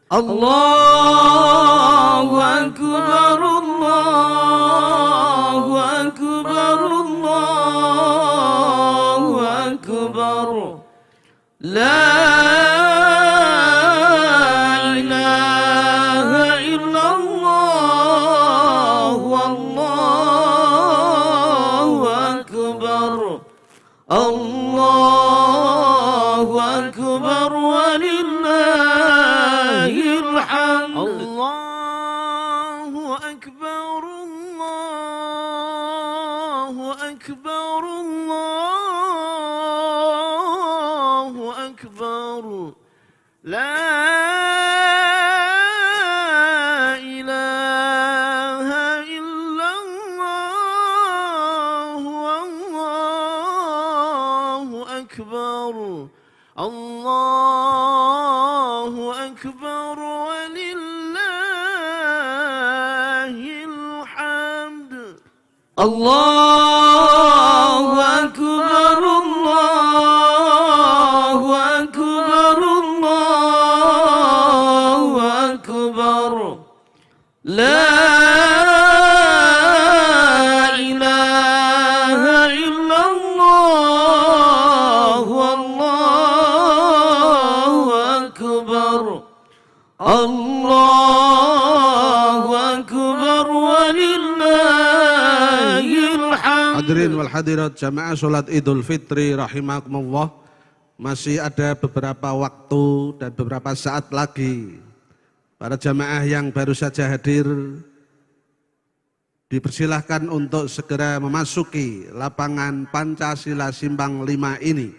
Allahu Akbar, Allahu Akbar, Allahu Akbar. La ilaha illallah, wallahu akbar. Allahu akbar walillahil hamd. Allahu akbar, Allahu akbar, Allahu akbar. La ilaha illallah, wallahu akbar. Allahu akbar walillahil hamd. Allahu akbar, Allahu akbar, Allahu akbar. La ilaha illallah, wallahu akbar. Allahu akbar walillahil hamd. Hadirin wal hadirat jamaah salat Idul Fitri rahimakumullah. Masih ada beberapa waktu dan beberapa saat lagi para jamaah yang baru saja hadir dipersilahkan untuk segera memasuki lapangan Pancasila Simpang 5 ini.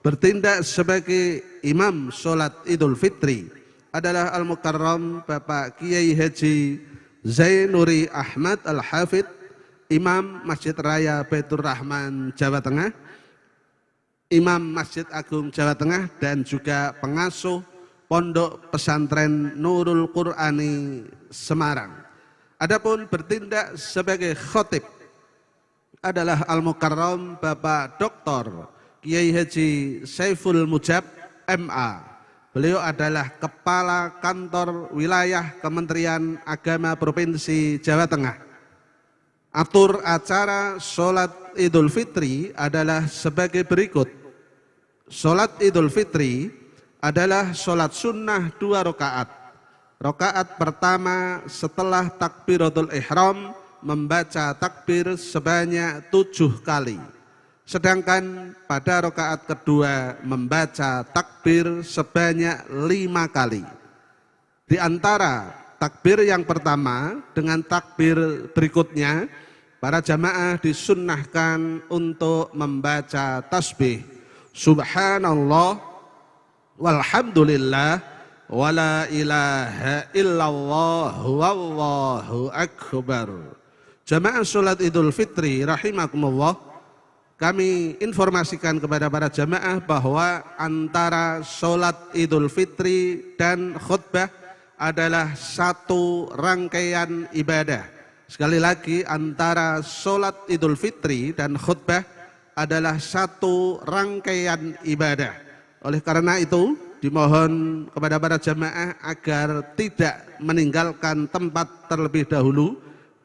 Bertindak sebagai imam salat Idul Fitri adalah Al-Mukarram Bapak Kiai Haji Zainuri Ahmad Al-Hafidh, Imam Masjid Raya Baitur Rahman Jawa Tengah, Imam Masjid Agung Jawa Tengah, dan juga pengasuh Pondok Pesantren Nurul Qur'ani Semarang. Adapun bertindak sebagai khotib adalah Al-Mukarram Bapak Dr. Kiai Haji Saiful Mujab MA. Beliau adalah Kepala Kantor Wilayah Kementerian Agama Provinsi Jawa Tengah. Atur acara sholat Idul Fitri adalah sebagai berikut. Sholat Idul Fitri adalah sholat sunnah 2 rakaat. Rakaat pertama setelah takbiratul ihram membaca takbir sebanyak 7 kali. Sedangkan pada rakaat kedua membaca takbir sebanyak 5 kali. Di antara takbir yang pertama dengan takbir berikutnya, para jamaah disunnahkan untuk membaca tasbih subhanallah walhamdulillah wala ilaha illallah wallahu akbar. Jamaah sholat Idul Fitri rahimakumullah, kami informasikan kepada para jamaah bahwa antara sholat Idul Fitri dan khutbah adalah satu rangkaian ibadah. Sekali lagi, antara sholat Idul Fitri dan khutbah adalah satu rangkaian ibadah. Oleh karena itu, dimohon kepada para jamaah agar tidak meninggalkan tempat terlebih dahulu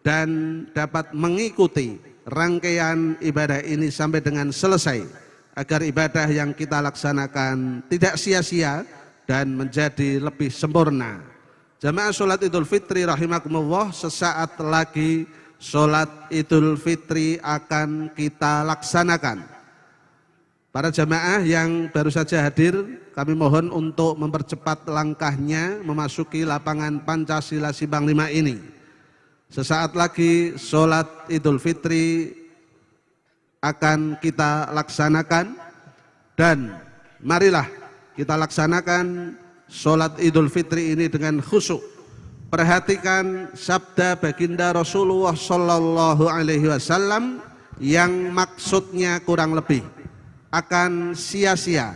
dan dapat mengikuti rangkaian ibadah ini sampai dengan selesai, agar ibadah yang kita laksanakan tidak sia-sia dan menjadi lebih sempurna. Jamaah sholat Idul Fitri rahimakumullah, sesaat lagi sholat Idul Fitri akan kita laksanakan. Para jamaah yang baru saja hadir, kami mohon untuk mempercepat langkahnya memasuki lapangan Pancasila Simpang 5 ini. Sesaat lagi sholat Idul Fitri akan kita laksanakan, dan marilah kita laksanakan sholat Idul Fitri ini dengan khusyuk. Perhatikan sabda baginda Rasulullah Sallallahu Alaihi Wasallam yang maksudnya kurang lebih akan sia-sia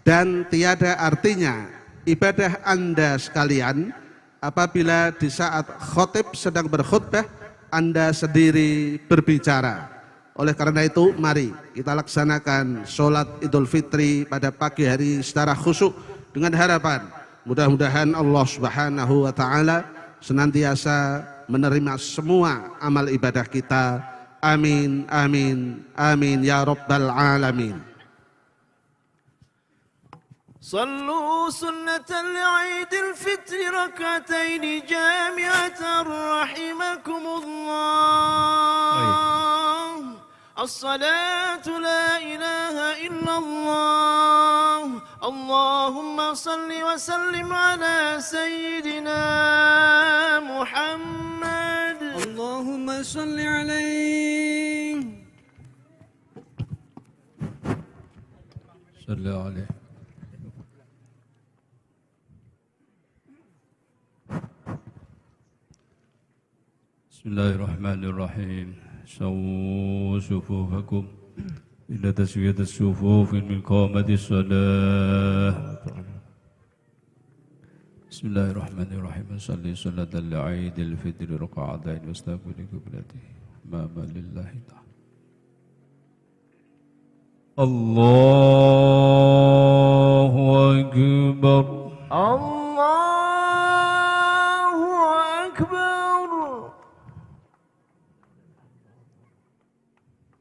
dan tiada artinya ibadah Anda sekalian apabila di saat khotib sedang berkhutbah Anda sendiri berbicara. Oleh karena itu, mari kita laksanakan sholat Idul Fitri pada pagi hari secara khusyuk dengan harapan Mudah-mudahan Allah Subhanahu wa taala senantiasa menerima semua amal ibadah kita. Amin, amin, amin ya rabbal alamin. صلوا سنة لعيد الفطر ركعتين جامعة رحمكم الله. الصلاة لا إله إلا الله. اللهم صل وسلم على سيدنا محمد. اللهم صل عليه. صل عليه. بسم الله الرحمن الرحيم. سووا صفوفكم إن تسوية الصفوف من قامة الصلاة. بسم الله الرحمن الرحيم. صلي صلاة العيد الفطر ركعتين واستقبل قبلته أمام لله تعالى. الله أكبر. الله أكبر.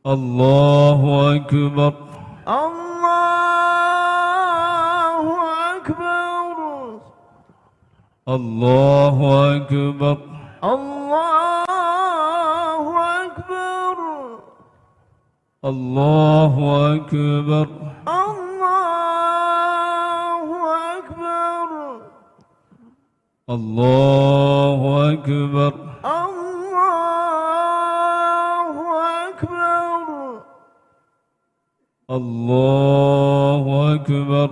الله أكبر. الله أكبر. الله أكبر. الله أكبر. الله أكبر. الله أكبر. الله أكبر. الله أكبر. الله أكبر.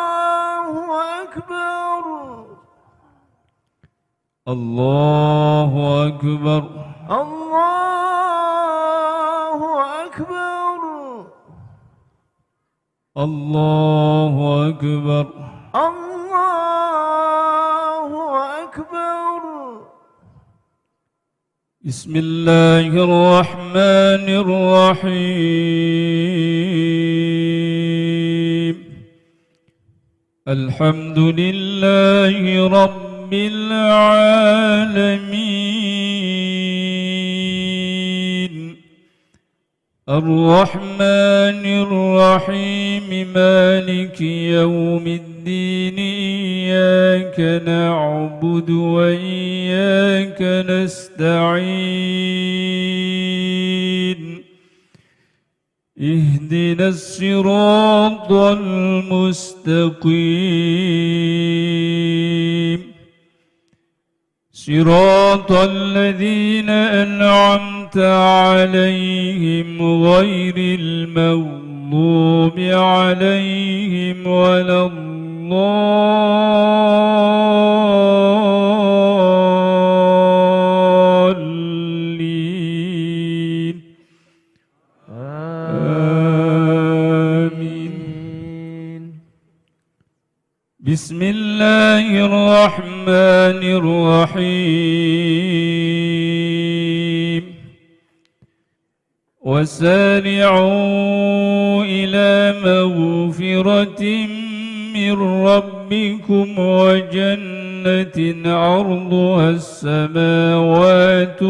الله أكبر. الله أكبر. الله أكبر. الله أكبر. الله أكبر. بسم الله الرحمن الرحيم. الحمد لله رب العالمين. الرحمن الرحيم مالك يوم الدين. إياك نعبد وإياك نستعين. اهدنا الصراط المستقيم. صراط الذين أنعمت عليهم غير المغضوب عليهم ولا الضالين. آمين. بسم الله الرحمن الرحيم. وسارعوا إلى مغفرة من ربكم وجنة عرضها السماوات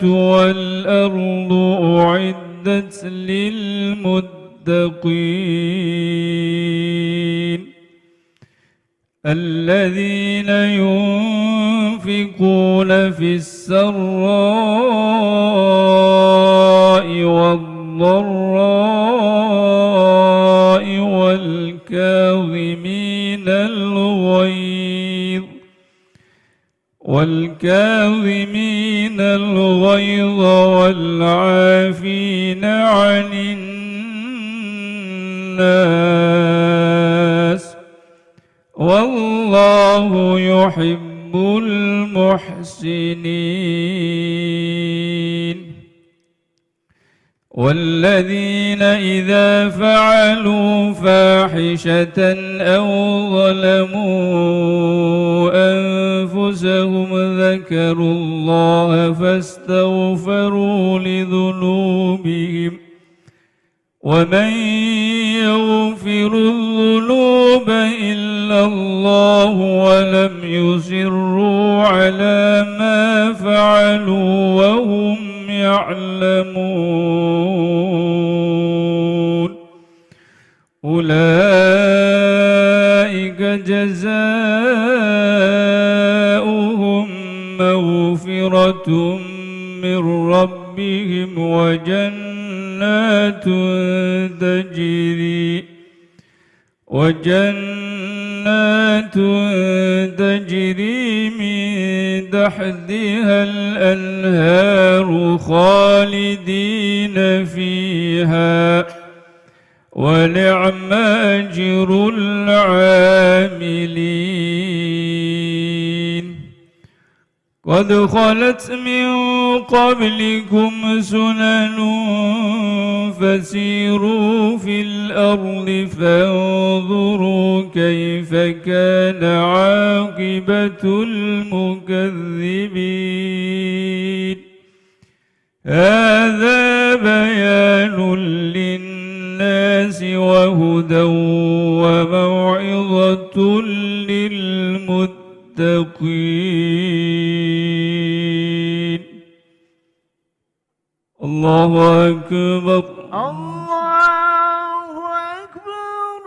والأرض أعدت للمتقين. الذين ينفقون في السراء والضراء والكاظمين الغيظ والعافين عن الناس والله يحب المحسنين. والذين إذا فعلوا فاحشة أو ظلموا أنفسهم ذكروا الله فاستغفروا لذنوبهم ومن يغفر الذنوب إلا الله ولم يصروا على ما فعلوا وهم يعلمون أولئك جزاؤهم مغفرة من ربهم وجنات تجري من تحتها الأنهار خالدين فيها ونعم أجر العاملين قد خلت من قبلكم سنن فسيروا في الأرض فانظروا كيف كان عاقبة المكذبين هذا بيان للناس وهدى وموعظة للمتقين الله أكبر الله أكبر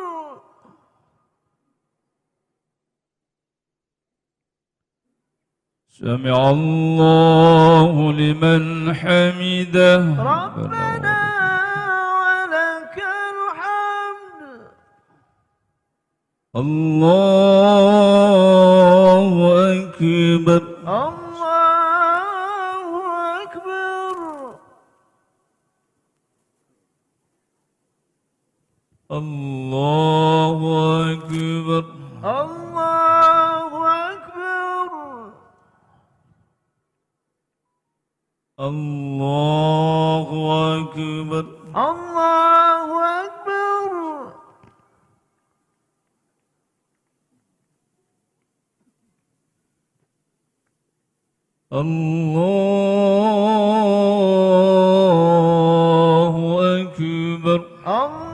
سمع الله لمن حمده ربنا ولك الحمد الله أكبر الله أكبر الله أكبر الله أكبر الله أكبر الله أكبر الله أكبر الله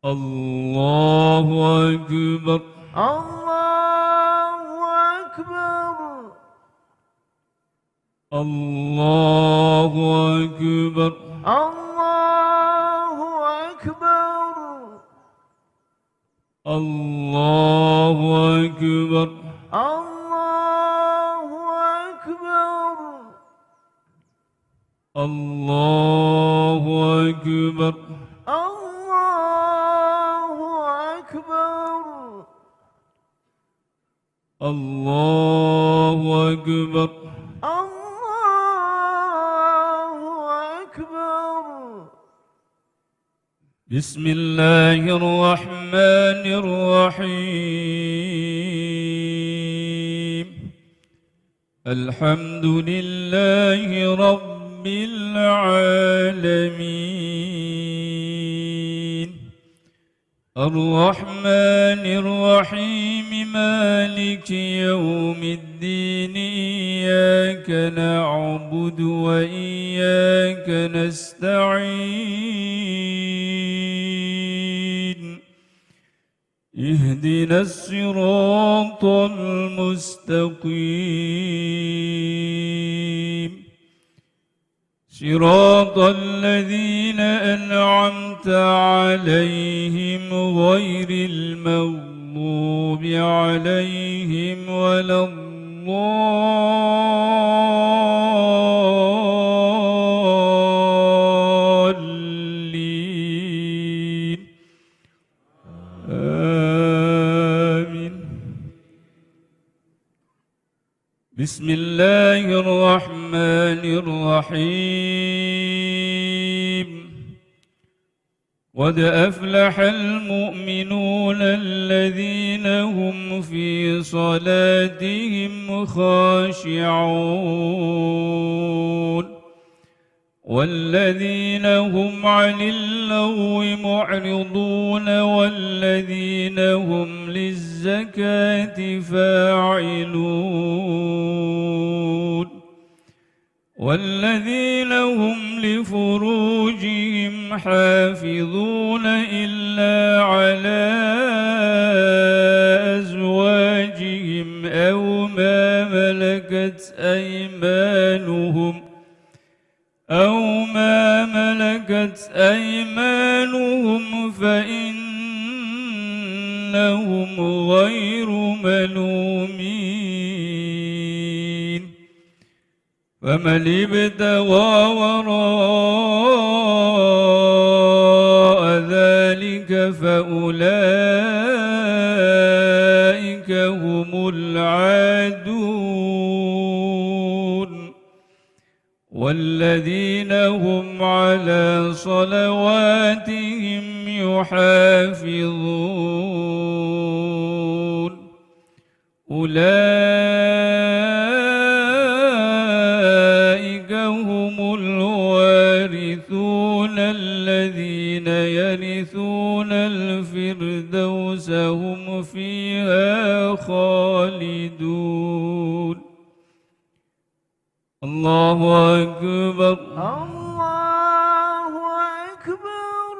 الله أكبر أكبر الله أكبر الله أكبر الله أكبر الله أكبر الله أكبر الله أكبر الله أكبر الله أكبر الله أكبر بسم الله الرحمن الرحيم الحمد لله رب العالمين الرحمن الرحيم مالك يوم الدين إياك نعبد وإياك نستعين اهدنا الصراط المستقيم صراط الذين أنعمت عليهم غير المغضوب عليهم ولا الضالين آمين بسم الله الرحمن الرحيم قد أفلح المؤمنون الذين هم في صلاتهم خاشعون والذين هم عن اللغو معرضون والذين هم للزكاة فاعلون والذين هم لفروجهم حافظون إلا على أزواجهم أو ما ملكت أيمانهم فإنهم غير ملومين فمن ابتغى وراء ذلك فأولئك هم العادون والذين هم على صلواتهم يحافظون أولئك هم الوارثون الذين يرثون الفردوس هم فيها خالدون الله أكبر الله أكبر.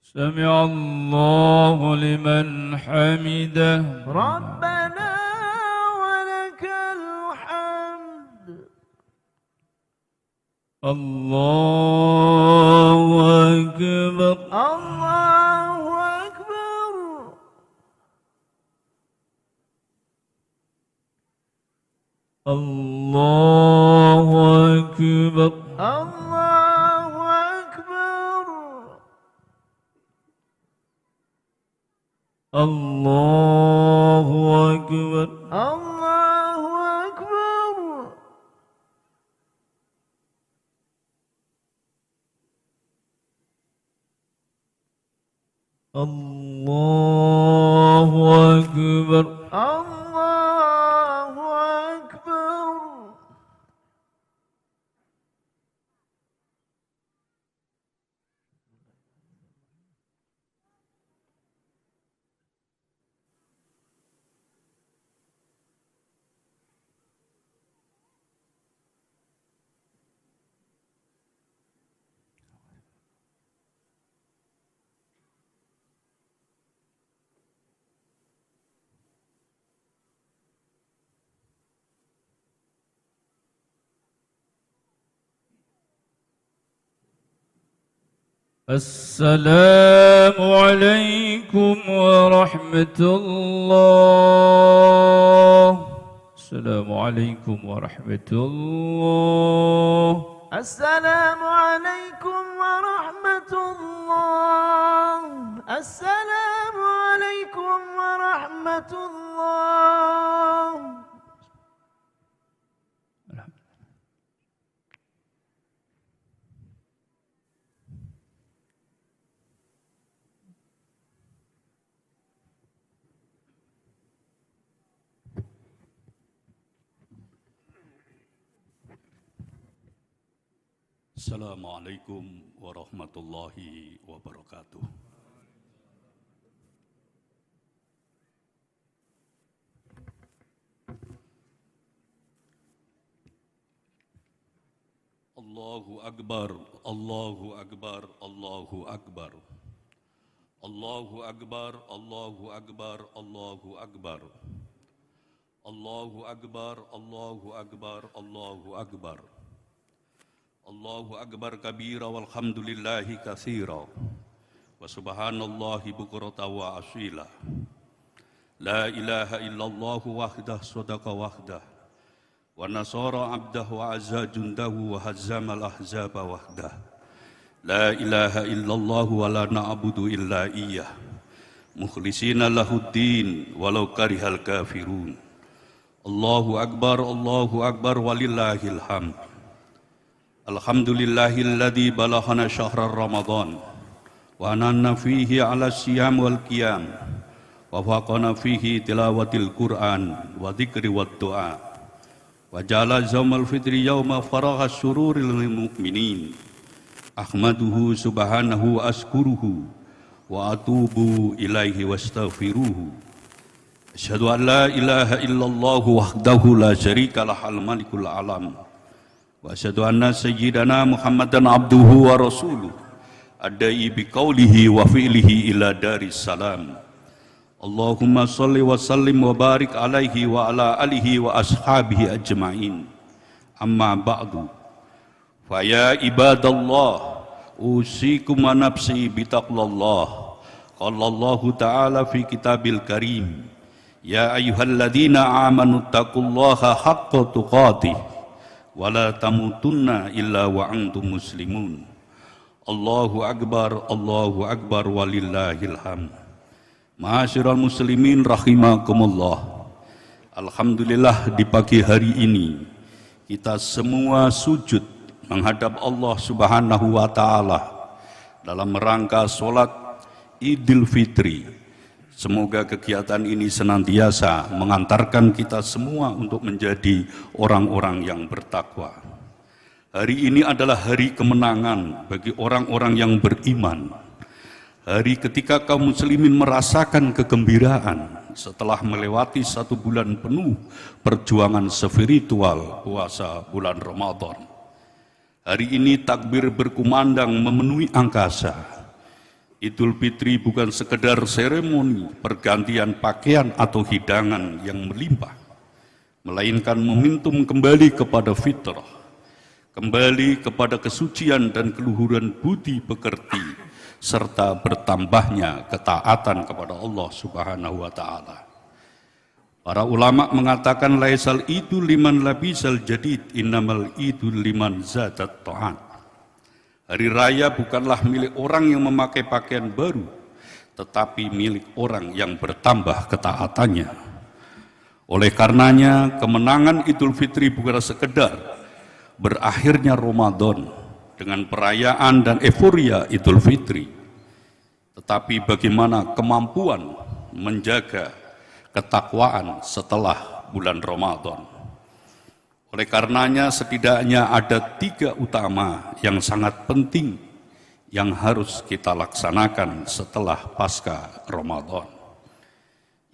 سمع الله لمن حمده ربنا ولك الحمد. الله أكبر الله أكبر. الله أكبر الله أكبر. الله أكبر الله أكبر. الله أكبر الله أكبر. السلام عليكم ورحمة الله. السلام عليكم ورحمة الله. السلام عليكم ورحمة الله. السلام عليكم ورحمة الله. Assalamualaikum warahmatullahi wabarakatuh. Allahu Akbar, Allahu Akbar, Allahu Akbar. Allahu Akbar, Allahu Akbar, Allahu Akbar. Allahu Akbar, Allahu Akbar, Allahu Akbar. Allahu Akbar kabira walhamdulillahi katsira wa subhanallahi bukrata wa asila. La ilaha illallah wahdah sadaqa wahdah wa nasara abdah wa azza jundahu wa hazzama al-ahzaba wahdah. La ilaha illallah wa la na'budu illa iyyah mukhlisina lahuddin walau karihal kafirun. Allahu Akbar walillahil hamd. Alhamdulillahilladzi balaghana syahrar Ramadan wa ananna fihi 'ala siyam wal qiyam wa waqana fihi tilawatil Qur'an wa dzikri wad du'a. wa ja'ala yaumal fitri yauma faragha syururi lil mu'minin. Ahmaduhu subhanahu wa askuruhu wa atubu ilaihi wastaghfiruhu. Asyhadu an la ilaha illallah wahdahu la syarika lahal malikul alam. Wa asyhadu anna sayyidana Muhammadan abduhu wa rasuluh. Adai biqaulihi wa fi'lihi ila daris salam. Allahumma salli wa sallim wa barik alaihi wa ala alihi wa ashabihi ajma'in. Amma ba'du. Fa ya ibadallah, usikum wa nafsi bitaqlallah. Qala Allah ta'ala fi kitabil karim. Ya ayyuhalladzina amanu taqullaha haqqa tuqatih wa la tamutunna illa wa antum muslimun. Allahu akbar walillahil hamd. Ma'asyiral muslimin rahimakumullah. Alhamdulillah di pagi hari ini kita semua sujud menghadap Allah Subhanahu wa taala dalam rangka salat Idul Fitri. Semoga kegiatan ini senantiasa mengantarkan kita semua untuk menjadi orang-orang yang bertakwa. Hari ini adalah hari kemenangan bagi orang-orang yang beriman. Hari ketika kaum muslimin merasakan kegembiraan setelah melewati 1 bulan penuh perjuangan spiritual puasa bulan Ramadan. Hari ini takbir berkumandang memenuhi angkasa. Idul Fitri bukan sekedar seremoni pergantian pakaian atau hidangan yang melimpah, melainkan momentum kembali kepada fitrah, kembali kepada kesucian dan keluhuran budi pekerti, serta bertambahnya ketaatan kepada Allah Subhanahu wa taala. Para ulama mengatakan laisal idul liman labisal jadid innamal idul liman zadat ta'at. Hari raya bukanlah milik orang yang memakai pakaian baru, tetapi milik orang yang bertambah ketaatannya. Oleh karenanya, kemenangan Idul Fitri bukanlah sekedar berakhirnya Ramadan dengan perayaan dan euforia Idul Fitri, tetapi bagaimana kemampuan menjaga ketakwaan setelah bulan Ramadan. Oleh karenanya setidaknya ada 3 utama yang sangat penting yang harus kita laksanakan setelah pasca Ramadan.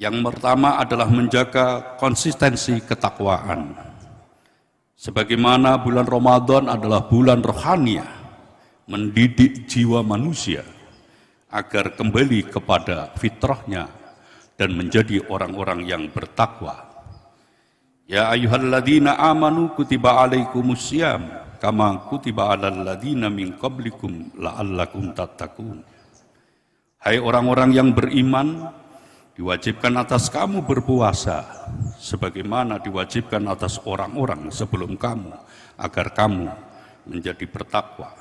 Yang pertama adalah menjaga konsistensi ketakwaan. Sebagaimana bulan Ramadan adalah bulan rohaniah, mendidik jiwa manusia agar kembali kepada fitrahnya dan menjadi orang-orang yang bertakwa. Ya ayyuhalladzina amanu kutiba alaikumussyam kama kutiba alal ladzina min qablikum la'allakum tattaqun. Hai orang-orang yang beriman, diwajibkan atas kamu berpuasa sebagaimana diwajibkan atas orang-orang sebelum kamu agar kamu menjadi bertakwa.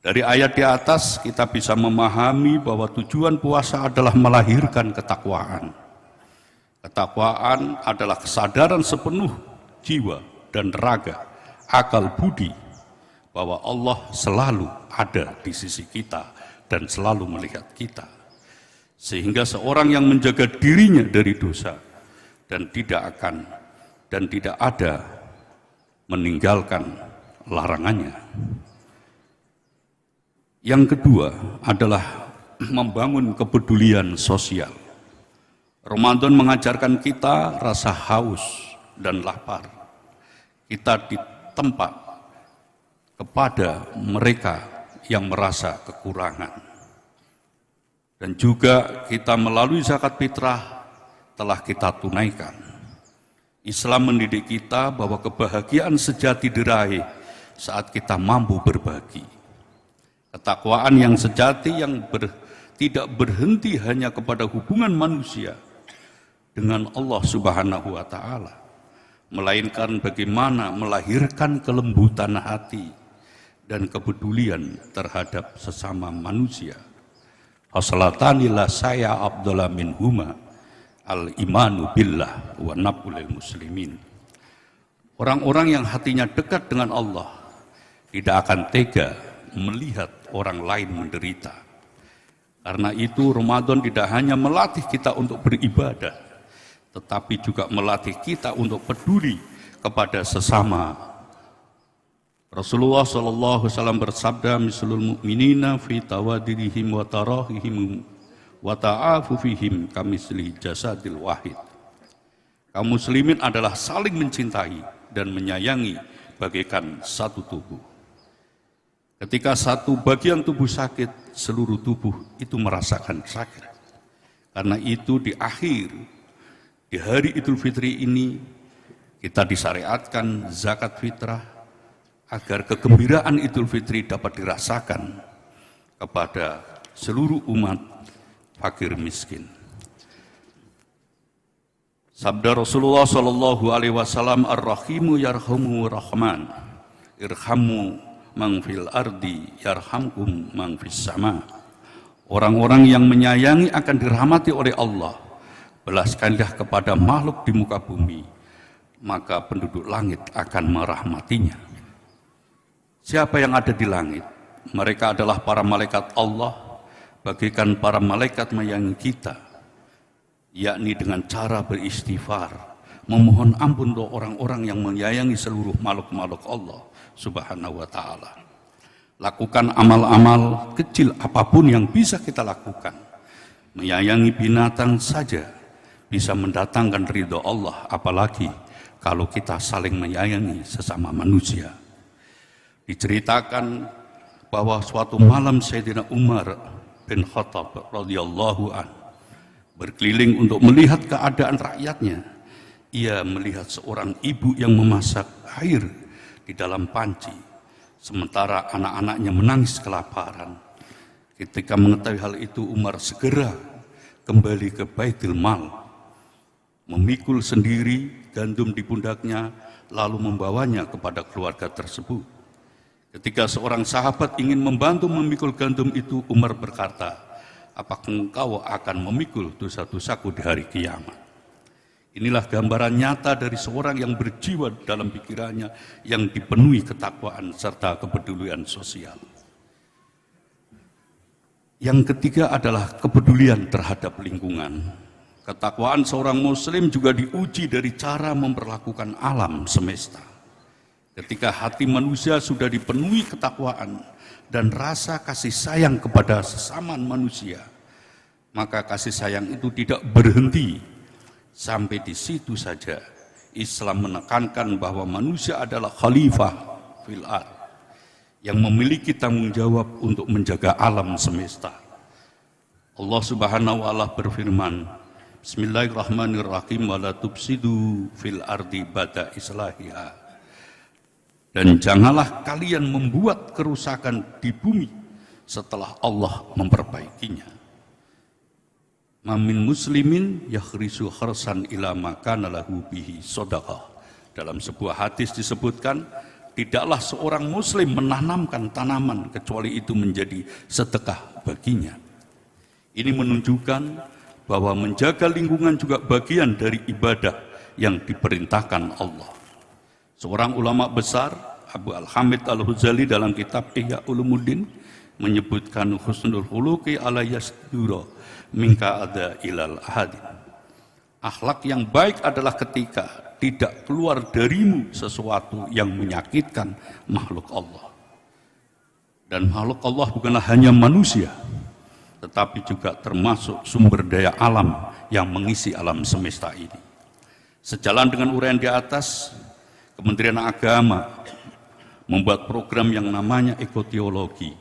Dari ayat di atas kita bisa memahami bahwa tujuan puasa adalah melahirkan ketakwaan. Ketakwaan adalah kesadaran sepenuh jiwa dan raga, akal budi bahwa Allah selalu ada di sisi kita dan selalu melihat kita. Sehingga seorang yang menjaga dirinya dari dosa dan tidak ada meninggalkan larangannya. Yang kedua adalah membangun kepedulian sosial. Ramadan mengajarkan kita rasa haus dan lapar. Kita ditempa kepada mereka yang merasa kekurangan. Dan juga kita melalui zakat fitrah telah kita tunaikan. Islam mendidik kita bahwa kebahagiaan sejati diraih saat kita mampu berbagi. Ketakwaan yang sejati yang tidak berhenti hanya kepada hubungan manusia dengan Allah Subhanahu wa taala, melainkan bagaimana melahirkan kelembutan hati dan kepedulian terhadap sesama manusia. Haslatani la saya Abdullah min huma al-imanu billah wa nabulil muslimin. Orang-orang yang hatinya dekat dengan Allah tidak akan tega melihat orang lain menderita. Karena itu Ramadan tidak hanya melatih kita untuk beribadah, tetapi juga melatih kita untuk peduli kepada sesama. Rasulullah SAW bersabda, mislul mu'minina fi tawadirihim wa tarahihim wa ta'afufihim kamisli jasadil wahid. Kaum muslimin adalah saling mencintai dan menyayangi bagaikan satu tubuh. Ketika satu bagian tubuh sakit, seluruh tubuh itu merasakan sakit. Karena itu di hari Idul Fitri ini, kita disyariatkan zakat fitrah, agar kegembiraan Idul Fitri dapat dirasakan kepada seluruh umat fakir miskin. Sabda Rasulullah sallallahu alaihi wasallam, ar-rahimu yarhamu rahman, irhamu man fil ardi yarhamkum man fis sama. Orang-orang yang menyayangi akan dirahmati oleh Allah. Belaskanlah kepada makhluk di muka bumi, maka penduduk langit akan merahmatinya. Siapa yang ada di langit? Mereka adalah para malaikat Allah, bagaikan para malaikat menyayangi kita, yakni dengan cara beristighfar, memohon ampun untuk orang-orang yang menyayangi seluruh makhluk-makhluk Allah Subhanahu wa ta'ala. Lakukan amal-amal kecil apapun yang bisa kita lakukan. Menyayangi binatang saja bisa mendatangkan ridho Allah, apalagi kalau kita saling menyayangi sesama manusia. Diceritakan bahwa suatu malam Sayyidina Umar bin Khattab radhiyallahu an berkeliling untuk melihat keadaan rakyatnya. Ia melihat seorang ibu yang memasak air di dalam panci, sementara anak-anaknya menangis kelaparan. Ketika mengetahui hal itu, Umar segera kembali ke Baitul Mal, memikul sendiri gandum di pundaknya, lalu membawanya kepada keluarga tersebut. Ketika seorang sahabat ingin membantu memikul gandum itu, Umar berkata, apakah engkau akan memikul dosa-dosaku di hari kiamat? Inilah gambaran nyata dari seorang yang berjiwa dalam pikirannya, yang dipenuhi ketakwaan serta kepedulian sosial. Yang ketiga adalah kepedulian terhadap lingkungan. Ketakwaan seorang muslim juga diuji dari cara memperlakukan alam semesta. Ketika hati manusia sudah dipenuhi ketakwaan dan rasa kasih sayang kepada sesama manusia, maka kasih sayang itu tidak berhenti sampai di situ saja. Islam menekankan bahwa manusia adalah khalifah fil ardh, yang memiliki tanggung jawab untuk menjaga alam semesta. Allah Subhanahu wa ta'ala berfirman, Bismillahirrahmanirrahim, wa la tufsidu fil ardi ba'da islahiha. Dan janganlah kalian membuat kerusakan di bumi setelah Allah memperbaikinya. Mamin muslimin yakhrisu kharsan ila makana lahu bihi shadaqah. Dalam sebuah hadis disebutkan, tidaklah seorang muslim menanamkan tanaman kecuali itu menjadi sedekah baginya. Ini menunjukkan bahwa menjaga lingkungan juga bagian dari ibadah yang diperintahkan Allah. Seorang ulama besar, Abu Al-Hamid Al-Huzali, dalam kitab Ihya Ulumuddin menyebutkan husnul khuluqi ala yasdura minka ada ilal ahadin. Akhlak yang baik adalah ketika tidak keluar darimu sesuatu yang menyakitkan makhluk Allah. Dan makhluk Allah bukanlah hanya manusia, tetapi juga termasuk sumber daya alam yang mengisi alam semesta ini. Sejalan dengan uraian di atas, Kementerian Agama membuat program yang namanya ekoteologi.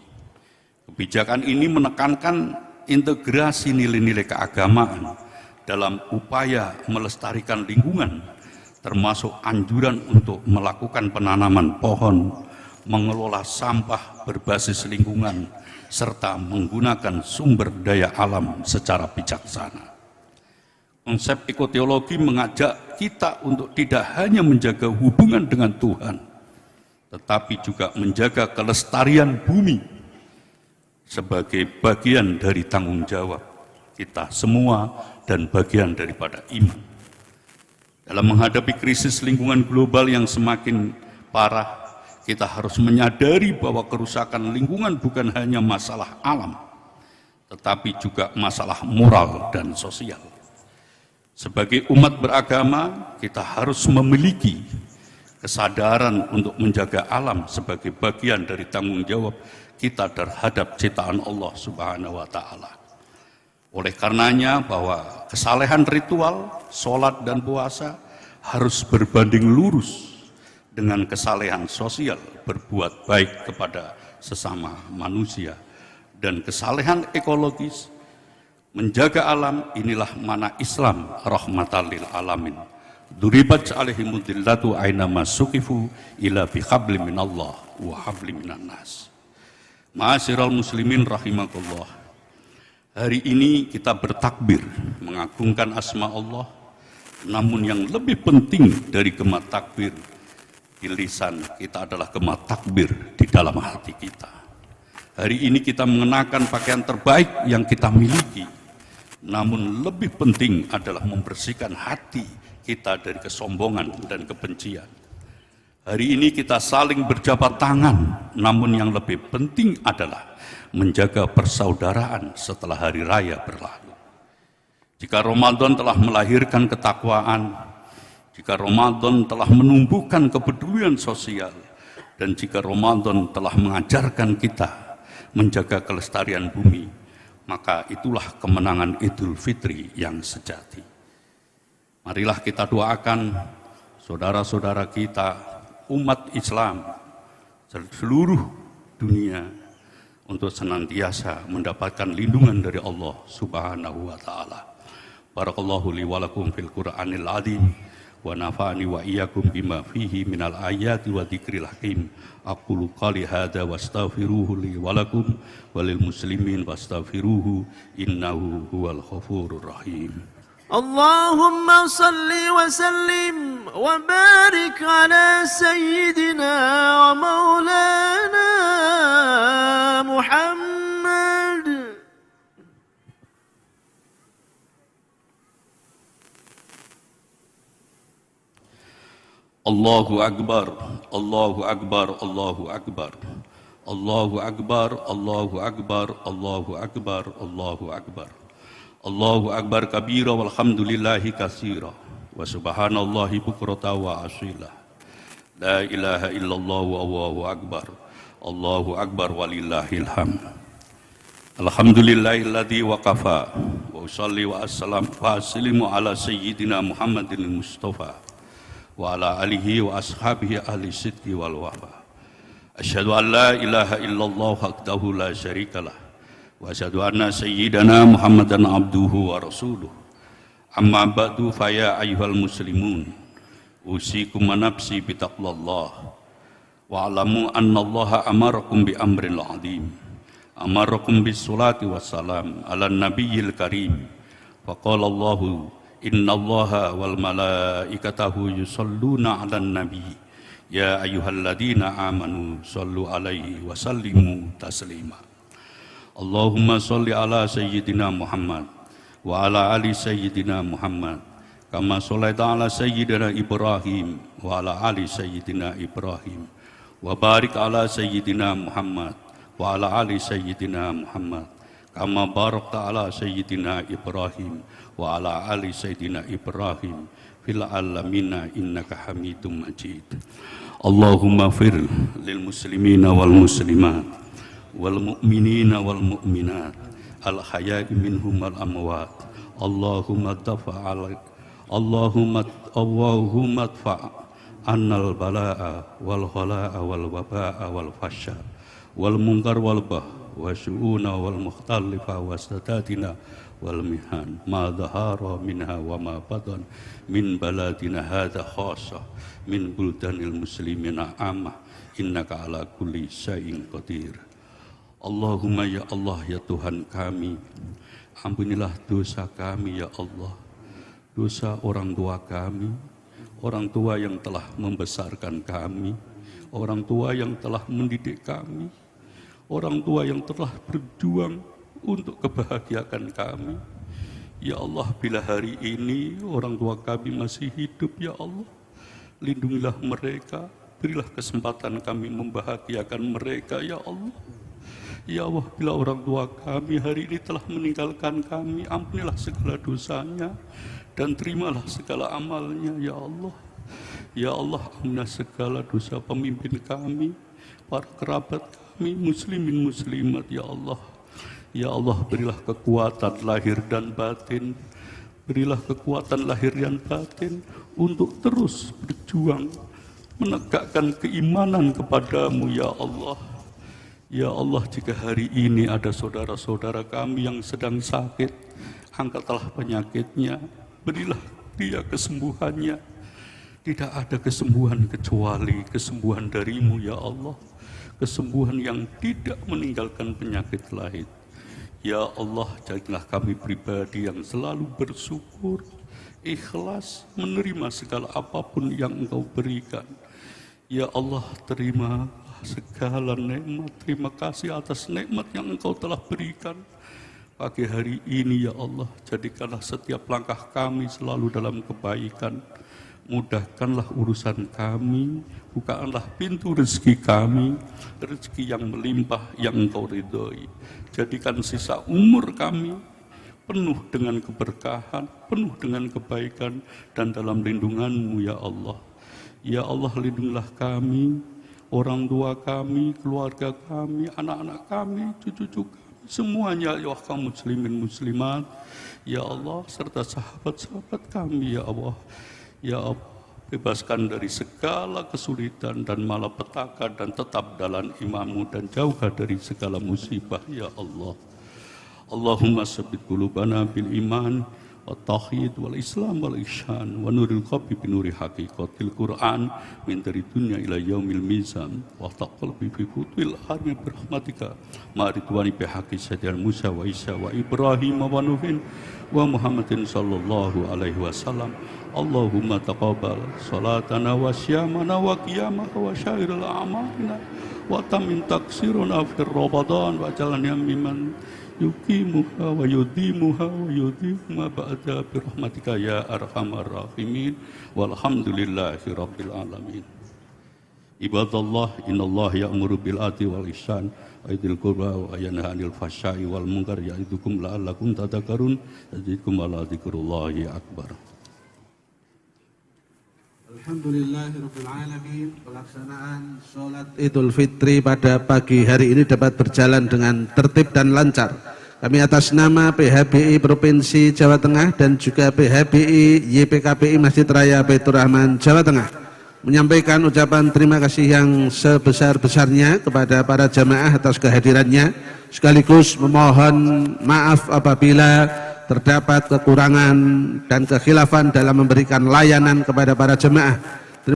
Kebijakan ini menekankan integrasi nilai-nilai keagamaan dalam upaya melestarikan lingkungan, termasuk anjuran untuk melakukan penanaman pohon, mengelola sampah berbasis lingkungan, serta menggunakan sumber daya alam secara bijaksana. Konsep ekoteologi mengajak kita untuk tidak hanya menjaga hubungan dengan Tuhan, tetapi juga menjaga kelestarian bumi sebagai bagian dari tanggung jawab kita semua dan bagian daripada iman. Dalam menghadapi krisis lingkungan global yang semakin parah, kita harus menyadari bahwa kerusakan lingkungan bukan hanya masalah alam, tetapi juga masalah moral dan sosial. Sebagai umat beragama, kita harus memiliki kesadaran untuk menjaga alam sebagai bagian dari tanggung jawab kita terhadap ciptaan Allah Subhanahu wa Ta'ala. Oleh karenanya bahwa kesalehan ritual, sholat dan puasa harus berbanding lurus dengan kesalehan sosial, berbuat baik kepada sesama manusia, dan kesalehan ekologis, menjaga alam. Inilah mana Islam rahmatan lil alamin. Duribat alaihimud dillatu ainama suqifu ila bihablim minallah wa hablim minan nas. Ma'asyiral muslimin rahimakumullah. Hari ini kita bertakbir mengagungkan asma Allah, namun yang lebih penting dari gema takbir di lisan kita adalah gema takbir di dalam hati kita. Hari ini kita mengenakan pakaian terbaik yang kita miliki, namun lebih penting adalah membersihkan hati kita dari kesombongan dan kebencian. Hari ini kita saling berjabat tangan, namun yang lebih penting adalah menjaga persaudaraan setelah hari raya berlalu. Jika Ramadan telah melahirkan ketakwaan, jika Ramadan telah menumbuhkan kepedulian sosial, dan jika Ramadan telah mengajarkan kita menjaga kelestarian bumi, maka itulah kemenangan Idul Fitri yang sejati. Marilah kita doakan saudara-saudara kita, umat Islam seluruh dunia, untuk senantiasa mendapatkan lindungan dari Allah Subhanahu wa Ta'ala. Barakallahu li wa lakum fil Qur'anil azim wa nafa'ani wa iyyakum bima fihi minal ayati wa dzikril hakim. Aqulu qali hadza wastaghfiruhu li wa lakum walil muslimin wastaghfiruhu innahu huwal ghafurur rahim. Allahumma salli wa sallim wa barik ala sayyidina wa maulana Muhammad. Allahu Akbar, Allahu Akbar, Allahu Akbar. Allahu Akbar, Allahu Akbar, Allahu Akbar, Allahu Akbar. Allahu Akbar kabira walhamdulillahi katsira wa subhanallahi bukrata wa asila. La ilaha illallah wa Allahu Akbar. Allahu Akbar walillahil hamd. Alhamdulillahilladzi waqafa wa usalli wa aslimu ala sayyidina Muhammadin Mustafa wa ala alihi wa ashabihi ahli sidqi wal wafa. Asyhadu an la ilaha illallah wahdahu la syarikalah wa asyhadu anna sayyidana Muhammadan abduhu wa rasuluh. Amma ba'du fa ya ayyuhal muslimun usikum wa nafsi bi taqwallah wa alamu annallaha amarakum bi amrin 'azim. Amarakum bis salati wassalam ala nabiyil karim. Fa qala Allahu innallaha wal malaikatahu yusholluna 'alan nabi. Ya ayyuhalladzina amanu shallu 'alaihi wa sallimu taslima. Allahumma sholli ala sayyidina Muhammad wa ala ali sayyidina Muhammad kama shallaita ala sayyidina Ibrahim wa ala ali sayyidina Ibrahim wa barik ala sayyidina Muhammad wa ala ali sayyidina Muhammad kama barakta ala sayyidina Ibrahim wa ala ali sayyidina Ibrahim fil alamina innaka Hamidum Majid. Allahumma fir lil muslimina wal muslimat wal mu'minina wal mu'minat al haya'i minhum wal amwat. Allahumma dafa'al Allahumma annal bala'a wal khala'a wal waba'a wal fasha wal munkar wal bah wa syu'una wal mukhtalifa wa sadatina wal mihan ma dhahara minha wa ma batan min baladina hadha khassa min buldanil muslimina amah innaka ala kulli syai'in qadir. Allahumma ya Allah ya Tuhan kami, ampunilah dosa kami ya Allah, dosa orang tua kami, orang tua yang telah membesarkan kami, orang tua yang telah mendidik kami, orang tua yang telah berjuang untuk kebahagiaan kami. Ya Allah, bila hari ini orang tua kami masih hidup ya Allah, lindungilah mereka, berilah kesempatan kami membahagiakan mereka ya Allah. Ya Allah, bila orang tua kami hari ini telah meninggalkan kami, ampunilah segala dosanya dan terimalah segala amalnya ya Allah. Ya Allah, ampunilah segala dosa pemimpin kami, para kerabat kami, muslimin muslimat, ya Allah. Ya Allah, berilah kekuatan lahir dan batin, berilah kekuatan lahir dan batin untuk terus berjuang menegakkan keimanan kepadamu, ya Allah. Ya Allah, jika hari ini ada saudara-saudara kami yang sedang sakit, angkatlah penyakitnya, berilah dia kesembuhannya. Tidak ada kesembuhan kecuali kesembuhan darimu, ya Allah. Kesembuhan yang tidak meninggalkan penyakit lain. Ya Allah, jadilah kami pribadi yang selalu bersyukur, ikhlas menerima segala apapun yang Engkau berikan. Ya Allah, terima segala nikmat, terima kasih atas nikmat yang Engkau telah berikan pagi hari ini, ya Allah. Jadikanlah setiap langkah kami selalu dalam kebaikan. Mudahkanlah urusan kami, bukakanlah pintu rezeki kami, rezeki yang melimpah yang Engkau ridhoi. Jadikan sisa umur kami penuh dengan keberkahan, penuh dengan kebaikan, dan dalam lindungan-Mu, ya Allah. Ya Allah, lindungilah kami, orang tua kami, keluarga kami, anak-anak kami, cucu-cucu kami, semuanya, ya Allah, kaum muslimin muslimat, ya Allah, serta sahabat-sahabat kami, ya Allah. Ya Allah, bebaskan dari segala kesulitan dan malapetaka, dan tetap dalam iman-Mu, dan jauhkan dari segala musibah, ya Allah. Allahumma sabbit qulubana bil iman wa tauhid wal islam wal ihsan wa nuril qalbi bi nuri haqiqatil Qur'an min dari dunya ila yaumil mizan wa taqalbi fi futul armi bi rahmatika ma ridwani bi haqqi sayyidina Musa wa Isa wa Ibrahim wa Nuhin wa Muhammadin sallallahu alaihi wasallam. Allahumma taqabbal salatana wa syamana wa qiyamana wa syairil a'malina wa tamin taksiruna fi Ramadan wa jalana mimman yuqimuha wa yudimuha wa yudimu ba'da bi rahmatika ya arhamar rahimin walhamdulillahi rabbil alamin. Ibadallah, innallaha ya'muru bil adli wal ihsan wa dzil qurba wa yanha 'anil fahsya'i wal munkar ya'idukum la'allakum tadhakkarun. Yazidukum wa dzikrullahi akbar. Alhamdulillahirrabbilalamin. Pelaksanaan sholat Idul Fitri pada pagi hari ini dapat berjalan dengan tertib dan lancar. Kami atas nama PHBI Provinsi Jawa Tengah dan juga PHBI YPKPI Masjid Raya Baitur Rahman Jawa Tengah menyampaikan ucapan terima kasih yang sebesar-besarnya kepada para jamaah atas kehadirannya, sekaligus memohon maaf apabila terdapat kekurangan dan kekhilafan dalam memberikan layanan kepada para jemaah.